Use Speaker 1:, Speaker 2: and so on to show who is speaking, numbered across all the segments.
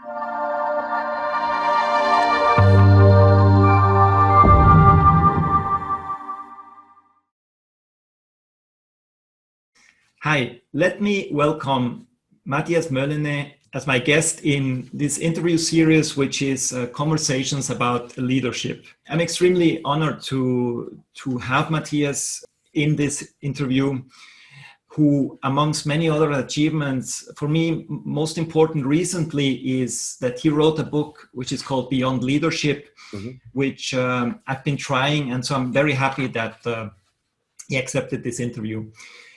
Speaker 1: Hi, let me welcome Matthias Moelleney as my guest in this interview series, which is conversations about leadership. I'm extremely honored to have Matthias in this interview, who, amongst many other achievements, for me, most important recently is that he wrote a book which is called Beyond Leadership, which I've been trying. And so I'm very happy that he accepted this interview.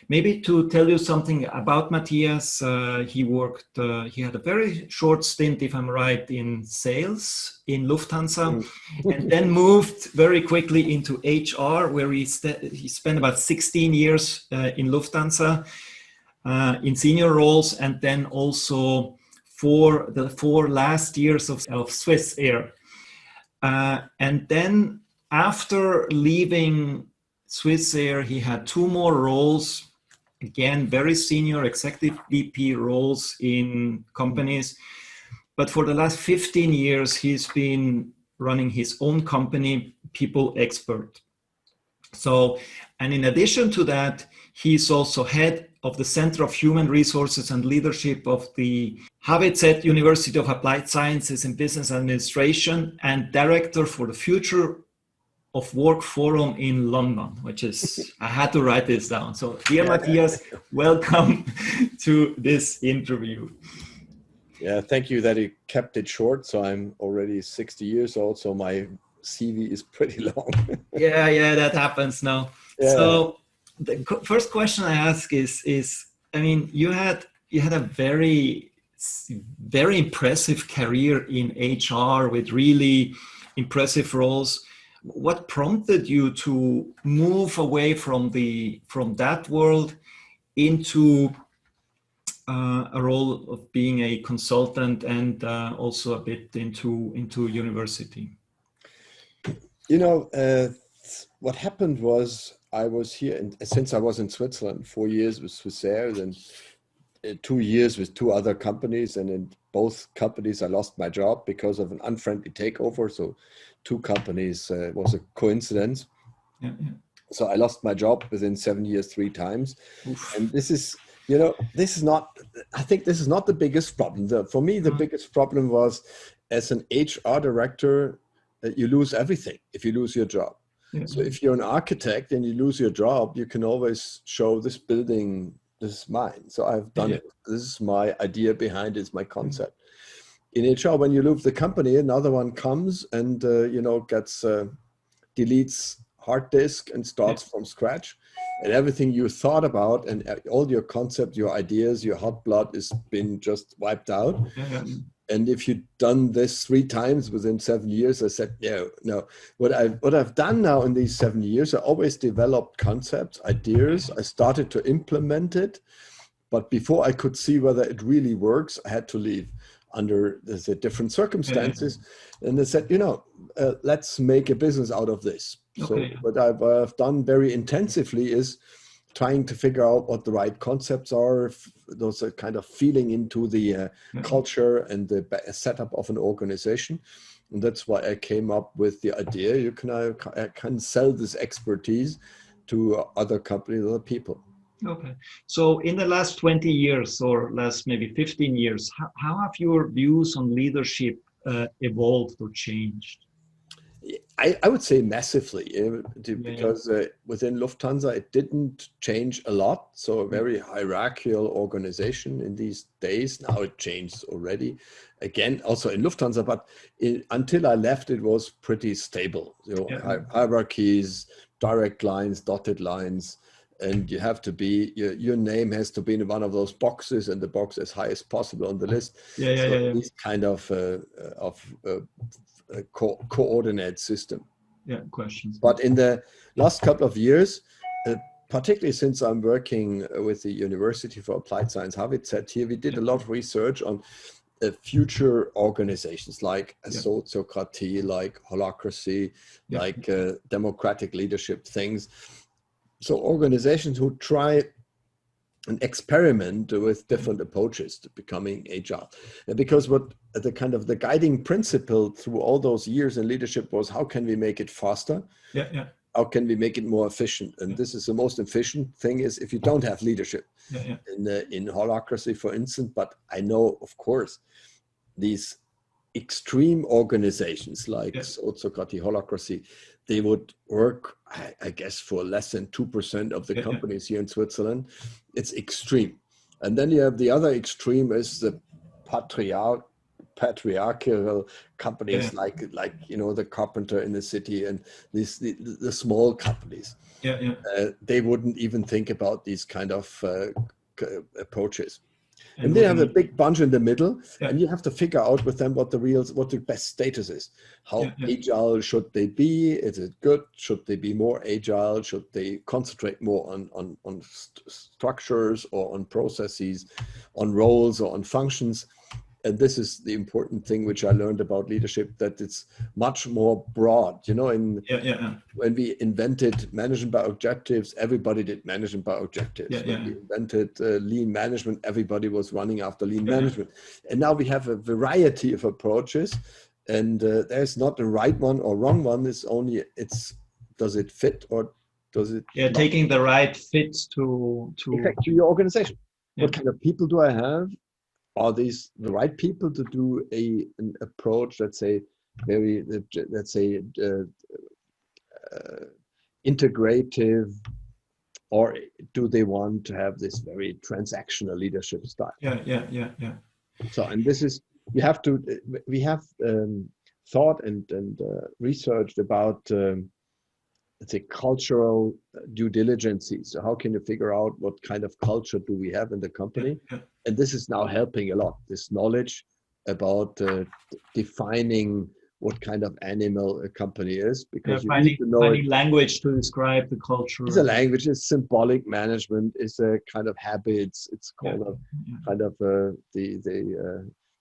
Speaker 1: Maybe to tell you something about Matthias, he had a very short stint, if I'm right, in sales in Lufthansa, and then moved very quickly into HR, where he spent about 16 years in Lufthansa in senior roles, and then also for the 4 last years of Swiss Air. And then after leaving Swiss Air, he had 2 more roles. Again, very senior executive VP roles in companies. But for the last 15 years, he's been running his own company, People Expert. So, and in addition to that, he's also head of the Center of Human Resources and Leadership of the HWZ University of Applied Sciences and Business Administration, and director for the Future of Work Forum in London, which is, I had to write this down. So dear Matthias, welcome to this interview.
Speaker 2: Yeah, thank you that you kept it short. So I'm already 60 years old, so my CV is pretty long.
Speaker 1: yeah, that happens now. Yeah. So the first question I ask is, I mean, you had a very impressive career in HR with really impressive roles. What prompted you to move away from that world into a role of being a consultant and also a bit into university?
Speaker 2: You know, what happened was I was here, since I was in Switzerland, 4 years with Swiss Air, then 2 years with 2 other companies, and in both companies I lost my job because of an unfriendly takeover. So 2 companies was a coincidence. Yeah. So I lost my job within 7 years 3 times. Oof. And this is, you know, I think this is not the biggest problem. For me, the biggest problem was, as an HR director, you lose everything if you lose your job. Yeah. So if you're an architect and you lose your job, you can always show this building, this is mine. So I've done it. This is my idea behind it, it's my concept. In HR, when you leave the company, another one comes and, you know, deletes hard disk and starts from scratch. And everything you thought about and all your concept, your ideas, your hot blood is been just wiped out. And if you've done this 3 times within 7 years, I said, no. What I've done now in these 7 years, I always developed concepts, ideas. I started to implement it. But before I could see whether it really works, I had to leave under the different circumstances. And they said, you know, let's make a business out of this. Okay. So what I've done very intensively is trying to figure out what the right concepts are, those are kind of feeling into the culture and the setup of an organization. And that's why I came up with the idea, I can sell this expertise to other companies, other people.
Speaker 1: Okay. So in the last 20 years or last maybe 15 years, how have your views on leadership evolved or changed?
Speaker 2: I would say massively, because within Lufthansa, it didn't change a lot. So a very hierarchical organization in these days. Now it changed already. Again, also in Lufthansa, but until I left, it was pretty stable. You know, hierarchies, direct lines, dotted lines. And you have to be, your name has to be in one of those boxes and the box as high as possible on the list. These kind of coordinate system.
Speaker 1: Questions.
Speaker 2: But in the last couple of years, particularly since I'm working with the University for Applied Science, HWZ here, we did a lot of research on future organizations like sociocracy, like holacracy, like democratic leadership things. So organizations who try an experiment with different approaches to becoming agile. And because what the guiding principle through all those years in leadership was, how can we make it faster?
Speaker 1: Yeah.
Speaker 2: How can we make it more efficient? And this is the most efficient thing, is if you don't have leadership in holacracy, for instance. But I know, of course, these extreme organizations like Sozocracy, holacracy, they would work, I guess, for less than 2% of the companies here in Switzerland. It's extreme. And then you have the other extreme, is the patriarchal companies like the carpenter in the city, and the small companies. They wouldn't even think about these kind of approaches. And they have a big bunch in the middle, and you have to figure out with them what the best status is. How agile should they be? Is it good? Should they be more agile? Should they concentrate more on structures or on processes, on roles or on functions? And this is the important thing which I learned about leadership, that it's much more broad. When we invented management by objectives, everybody did management by objectives. When we invented lean management, everybody was running after lean management. And now we have a variety of approaches, and there's not a right one or wrong one. Does it fit, or does it?
Speaker 1: Yeah, taking the right fit to
Speaker 2: your organization. What kind of people do I have? Are these the right people to do an approach, let's say, integrative, or do they want to have this very transactional leadership style?
Speaker 1: Yeah.
Speaker 2: So, and this is, we have thought and researched about, let's say, cultural due diligence. So how can you figure out what kind of culture do we have in the company? And this is now helping a lot, this knowledge about defining what kind of animal a company is, because you need to know
Speaker 1: finding language to describe the culture.
Speaker 2: It's a language, it's symbolic management, it's a kind of habits, it's called kind of the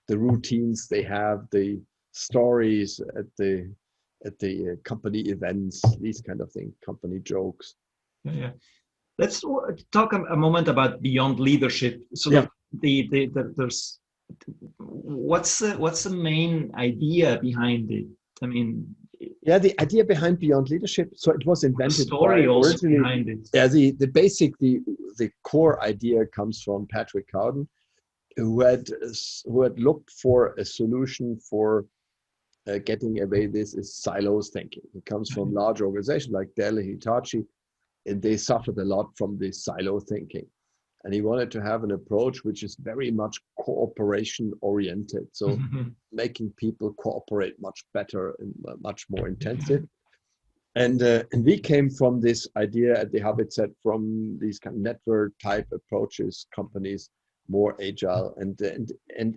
Speaker 2: routines they have, the stories at the company events, these kind of things, company jokes.
Speaker 1: Let's talk a moment about beyond leadership. So there's what's the main idea behind it? I mean,
Speaker 2: the idea behind beyond leadership. So it was invented.
Speaker 1: The story also behind it.
Speaker 2: Yeah, the core idea comes from Patrick Cowden, who had looked for a solution for getting away. This is silos thinking. It comes from large organizations like Dell, Hitachi, and they suffered a lot from this silo thinking. And he wanted to have an approach which is very much cooperation oriented. So making people cooperate much better and much more intensive. And we came from this idea at the Habitset from these kind of network type approaches, companies more agile. And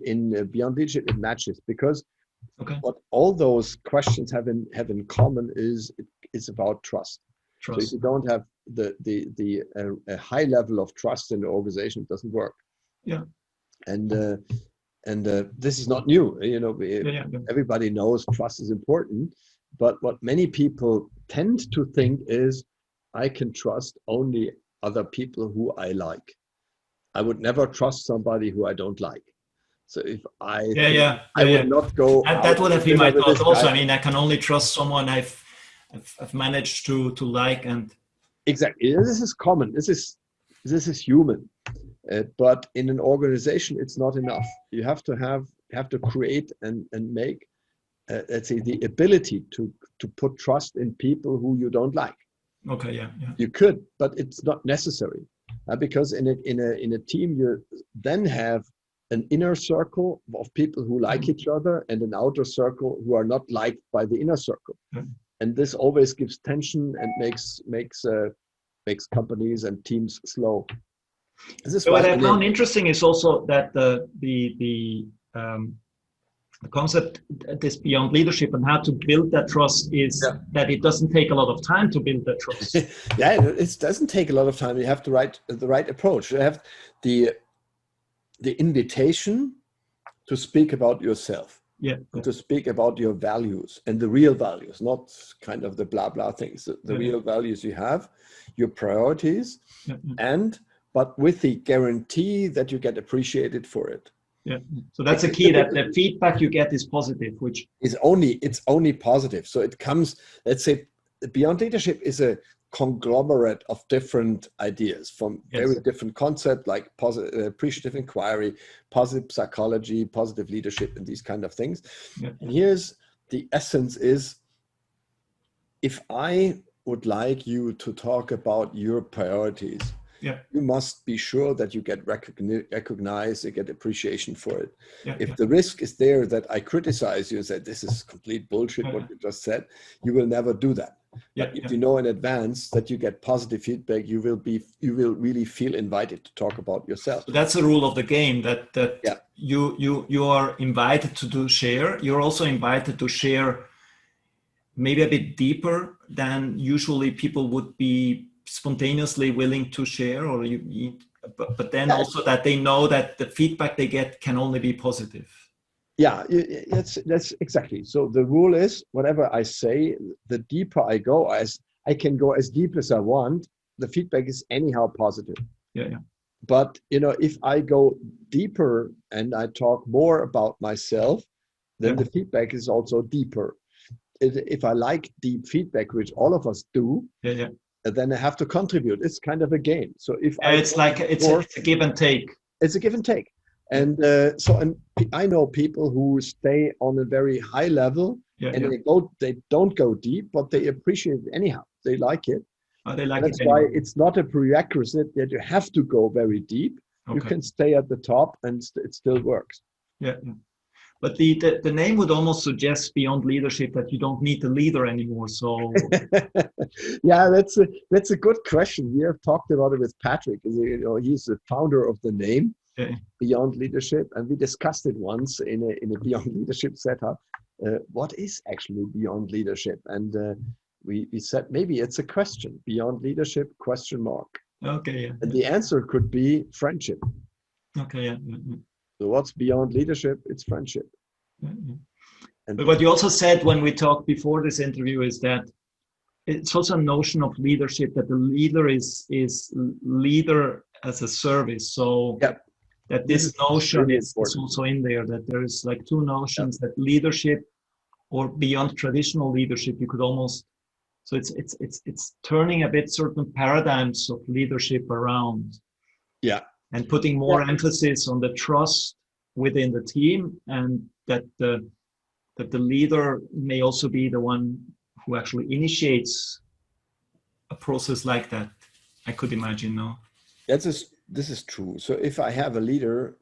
Speaker 2: in Beyond Leadership, it matches, because what all those questions have in common is it's about trust. So if you don't have a high level of trust in the organization, it doesn't work. And this is not new. Everybody knows trust is important, but what many people tend to think is, I can trust only other people who I like. I would never trust somebody who I don't like. So if I would not go.
Speaker 1: That would have been my thought also. I mean, I can only trust someone I've managed to like. And
Speaker 2: exactly, this is common. This is human. But in an organization, it's not enough. You have to create and make, let's say, the ability to put trust in people who you don't like. You could, but it's not necessary, because in a team you then have an inner circle of people who like each other and an outer circle who are not liked by the inner circle. And this always gives tension and makes companies and teams slow.
Speaker 1: So what I found interesting is also that the concept, this beyond leadership and how to build that trust, is that it doesn't take a lot of time to build that trust.
Speaker 2: It doesn't take a lot of time. You have the right approach. You have the invitation to speak about yourself. To speak about your values and the real values, not kind of the blah blah things. The real values you have, your priorities, and but with the guarantee that you get appreciated for it.
Speaker 1: Yeah. So that's a key, that the feedback you get is positive, which
Speaker 2: is it's only positive. So it comes, let's say, Beyond Leadership is a conglomerate of different ideas from very different concepts like positive, appreciative inquiry, positive psychology, positive leadership, and these kind of things. Yeah. And here's the essence is, if I would like you to talk about your priorities, you must be sure that you get recognized, you get appreciation for it. If the risk is there that I criticize you and say, this is complete bullshit, what you just said, you will never do that. But if you know in advance that you get positive feedback, you will really feel invited to talk about yourself.
Speaker 1: So that's a rule of the game, that you are invited to share. You're also invited to share maybe a bit deeper than usually people would be spontaneously willing to share, or but then also that they know that the feedback they get can only be positive.
Speaker 2: Yeah, that's exactly. So the rule is, whatever I say, the deeper I go, as I can go as deep as I want, the feedback is anyhow positive.
Speaker 1: Yeah.
Speaker 2: But if I go deeper and I talk more about myself, then the feedback is also deeper. If I like deep feedback, which all of us do, then I have to contribute. It's kind of a game. So if
Speaker 1: it's a give and take.
Speaker 2: It's a give and take. And and I know people who stay on a very high level they don't go deep, but they appreciate it anyhow. They like it.
Speaker 1: They like
Speaker 2: That's
Speaker 1: it
Speaker 2: why
Speaker 1: anyway.
Speaker 2: it's not a prerequisite that you have to go very deep. You can stay at the top and it still works.
Speaker 1: Yeah. But the name would almost suggest Beyond Leadership that you don't need the leader anymore. So
Speaker 2: yeah, that's a good question. We have talked about it with Patrick. He's the founder of the name Beyond Leadership, and we discussed it once in a Beyond Leadership setup. What is actually Beyond Leadership? And we said maybe it's a question. Beyond Leadership ?
Speaker 1: Okay. Yeah.
Speaker 2: And the answer could be friendship.
Speaker 1: Okay. Yeah.
Speaker 2: So what's beyond leadership? It's friendship.
Speaker 1: And what you also said when we talked before this interview is that it's also a notion of leadership, that the leader is leader as a service. So that this notion is also in there, that there is like two notions, that leadership, or beyond traditional leadership, you could almost, so it's turning a bit certain paradigms of leadership around.
Speaker 2: Yeah.
Speaker 1: And putting more emphasis on the trust within the team, and that the leader may also be the one who actually initiates a process like that. I could imagine, no?
Speaker 2: This is true. So if I have a leader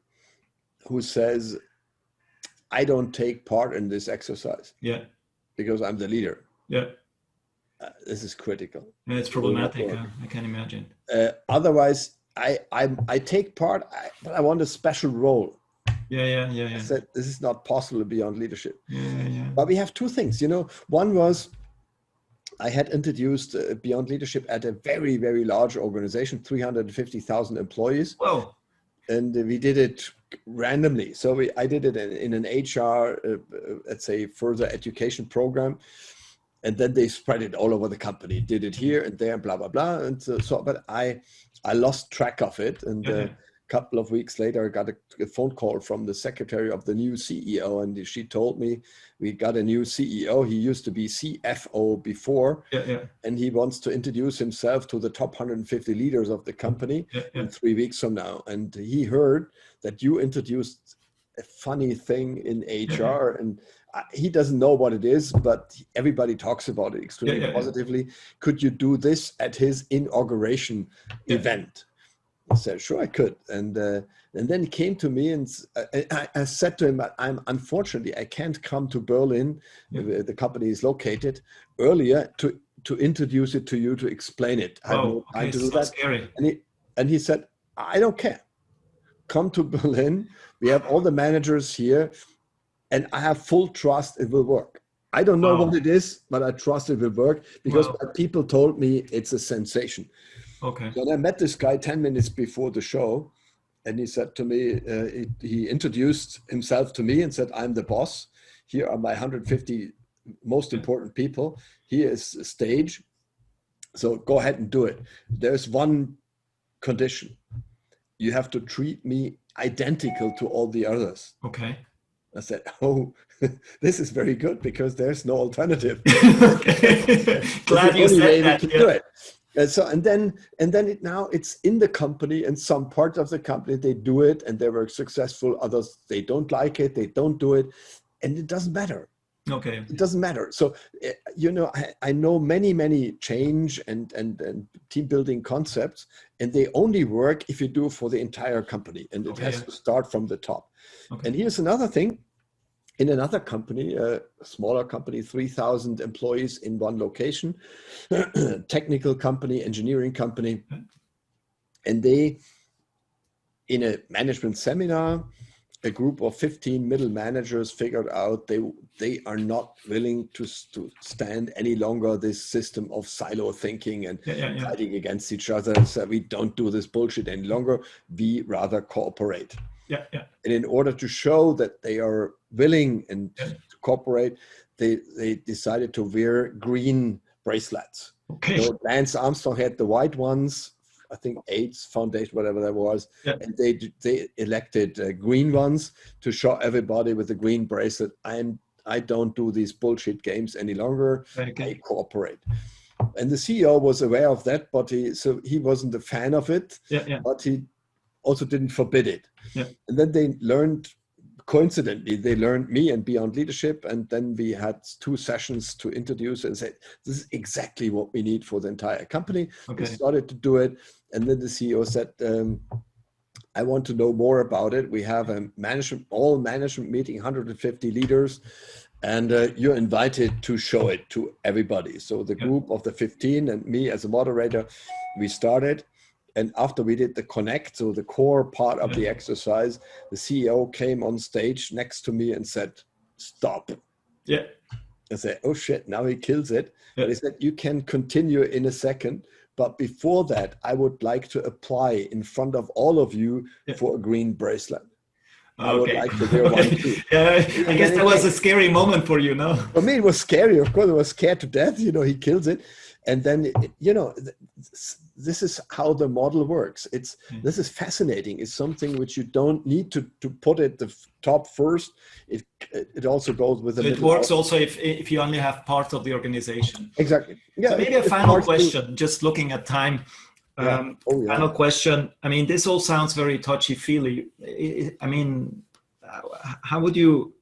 Speaker 2: who says, I don't take part in this exercise because I'm the leader. This is critical.
Speaker 1: Yeah, it's problematic. I can imagine.
Speaker 2: Otherwise, I take part, but I want a special role.
Speaker 1: Yeah.
Speaker 2: I said, this is not possible beyond leadership.
Speaker 1: Yeah.
Speaker 2: But we have two things, One was, I had introduced Beyond Leadership at a very, very large organization, 350,000 employees.
Speaker 1: Whoa.
Speaker 2: And we did it randomly. So I did it in an HR, let's say, further education program. And then they spread it all over the company, did it here and there, blah, blah, blah. And but I lost track of it. And a couple of weeks later, I got a phone call from the secretary of the new CEO. And she told me, we got a new CEO. He used to be CFO before. And he wants to introduce himself to the top 150 leaders of the company in 3 weeks from now. And he heard that you introduced a funny thing in HR. And he doesn't know what it is, but everybody talks about it extremely positively. Could you do this at his inauguration event? I said, sure, I could. And then he came to me and I said to him, unfortunately, I can't come to Berlin, where the company is located, earlier to introduce it to you, to explain it. I have no time to do that.
Speaker 1: Scary.
Speaker 2: And he said, I don't care. Come to Berlin. We have all the managers here. And I have full trust it will work. I don't know what it is, but I trust it will work because my people told me it's a sensation.
Speaker 1: Okay.
Speaker 2: So I met this guy 10 minutes before the show, and he said to me, he introduced himself to me and said, I'm the boss. Here are my 150 most important people. Here is the stage. So go ahead and do it. There's one condition. You have to treat me identical to all the others.
Speaker 1: Okay.
Speaker 2: I said, oh, this is very good because there's no alternative.
Speaker 1: Okay. Glad you said that.
Speaker 2: Do it. And then now it's in the company, and some parts of the company, they do it and they were successful. Others, they don't like it. They don't do it. And it doesn't matter.
Speaker 1: Okay.
Speaker 2: It doesn't matter. So, I know many change and team building concepts, and they only work if you do it for the entire company, and it has to start from the top. Okay. And here's another thing. In another company, a smaller company, 3,000 employees in one location, technical company, engineering company, and they, in a management seminar, a group of 15 middle managers figured out they are not willing to stand any longer this system of silo thinking and fighting against each other. And said, we don't do this bullshit any longer. We rather cooperate. And in order to show that they are willing and to cooperate, they decided to wear green bracelets. Okay. So Lance Armstrong had the white ones, I think AIDS Foundation, whatever that was, and they elected green ones to show everybody with the green bracelet, I don't do these bullshit games any longer. I cooperate. And the CEO was aware of that, but he wasn't a fan of it, but he also didn't forbid it. And then they learned, coincidentally, they learned me and Beyond Leadership, and then we had 2 sessions to introduce and say, this is exactly what we need for the entire company. We started to do it, and then the CEO said, I want to know more about it. We have a all management meeting, 150 leaders, and you're invited to show it to everybody. So the group of the 15 and me as a moderator, we started. And after we did the connect, so the core part of the exercise, the CEO came on stage next to me and said, stop. I said, oh shit, now he kills it. But he said, you can continue in a second. But before that, I would like to apply in front of all of you for a green bracelet. I would like to wear one too.
Speaker 1: I guess that was a scary moment for you, no?
Speaker 2: For me, it was scary. Of course, I was scared to death. He kills it. And then, this is how the model works. This is fascinating. It's something which you don't need to put at the top first. It also goes with the
Speaker 1: middle. It works also if you only have parts of the organization.
Speaker 2: Exactly.
Speaker 1: So maybe a final question, just looking at time. Final question. I mean, this all sounds very touchy-feely. I mean, how would you...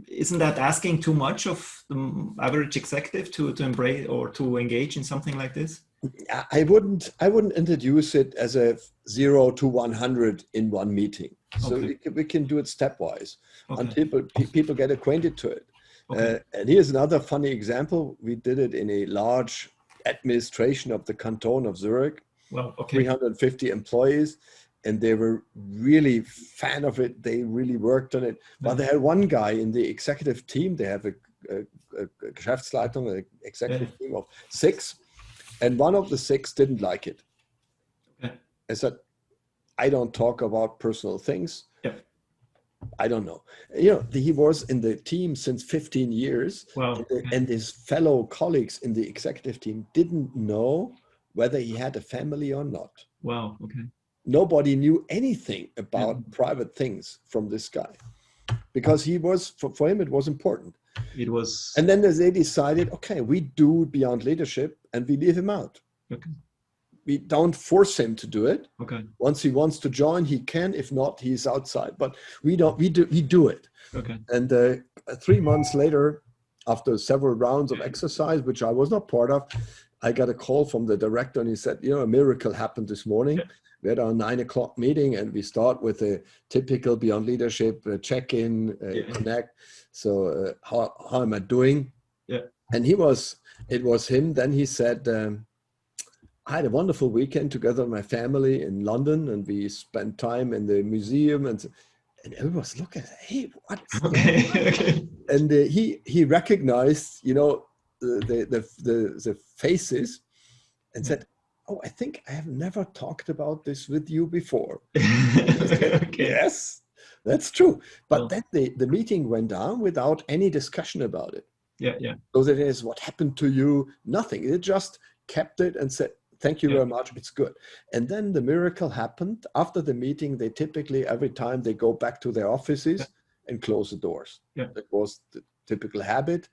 Speaker 1: Isn't that asking too much of the average executive to embrace or to engage in something like this?
Speaker 2: I wouldn't introduce it as a 0 to 100 in one meeting. So we can do it stepwise until people get acquainted to it. And here's another funny example. We did it in a large administration of the canton of Zurich, 350 employees. And they were really fan of it. They really worked on it. But they had one guy in the executive team. They have a Geschäftsleitung, an executive team of 6. And one of the 6 didn't like it. I said, I don't talk about personal things. I don't know. He was in the team since 15 years. And his fellow colleagues in the executive team didn't know whether he had a family or not. Nobody knew anything about private things from this guy, because he was, for him, it was important.
Speaker 1: It was.
Speaker 2: And then they decided, okay, we do Beyond Leadership and we leave him out. We don't force him to do it. Once he wants to join, he can. If not, he's outside. But we do it. And 3 months later, after several rounds of exercise, which I was not part of, I got a call from the director, and he said, a miracle happened this morning. We had our 9 o'clock meeting, and we start with a typical Beyond Leadership check-in, connect. So how am I doing? And it was him. Then he said, I had a wonderful weekend together with my family in London, and we spent time in the museum, and everyone was looking, hey, what's going on? And he recognized, the faces, and said, oh, I think I have never talked about this with you before. Said, yes, that's true. But then the meeting went on without any discussion about it. So that is what happened to you, nothing. It just kept it and said, thank you very much. It's good. And then the miracle happened. After the meeting, they typically, every time they go back to their offices and close the doors. That was the typical habit.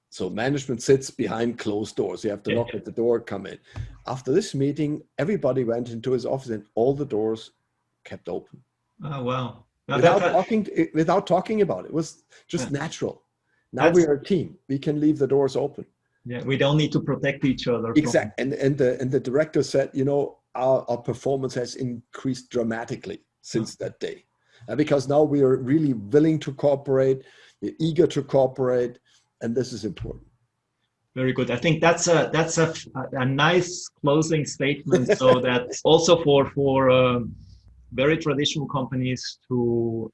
Speaker 2: So management sits behind closed doors. You have to knock at the door, come in. After this meeting, everybody went into his office and all the doors kept open.
Speaker 1: Oh, wow. Now
Speaker 2: Without talking about it. It was just natural. Now we are a team. We can leave the doors open.
Speaker 1: Yeah, we don't need to protect each other.
Speaker 2: Exactly. And the director said, you know, our performance has increased dramatically since that day. Because now we are really willing to cooperate, we're eager to cooperate, and this is important.
Speaker 1: Very good. I think that's a nice closing statement. So that also for very traditional companies to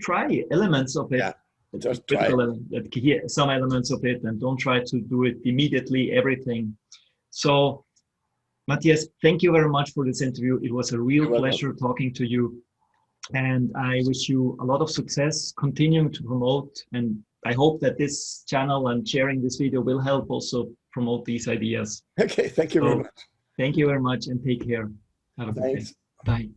Speaker 1: try elements of it.
Speaker 2: Yeah, just try
Speaker 1: some elements of it, and don't try to do it immediately, everything. So, Matthias, thank you very much for this interview. It was a real pleasure talking to you. And I wish you a lot of success continuing to promote. And I hope that this channel and sharing this video will help also promote these ideas.
Speaker 2: Okay, thank you very much.
Speaker 1: Thank you very much and take care. Have a good day. Bye.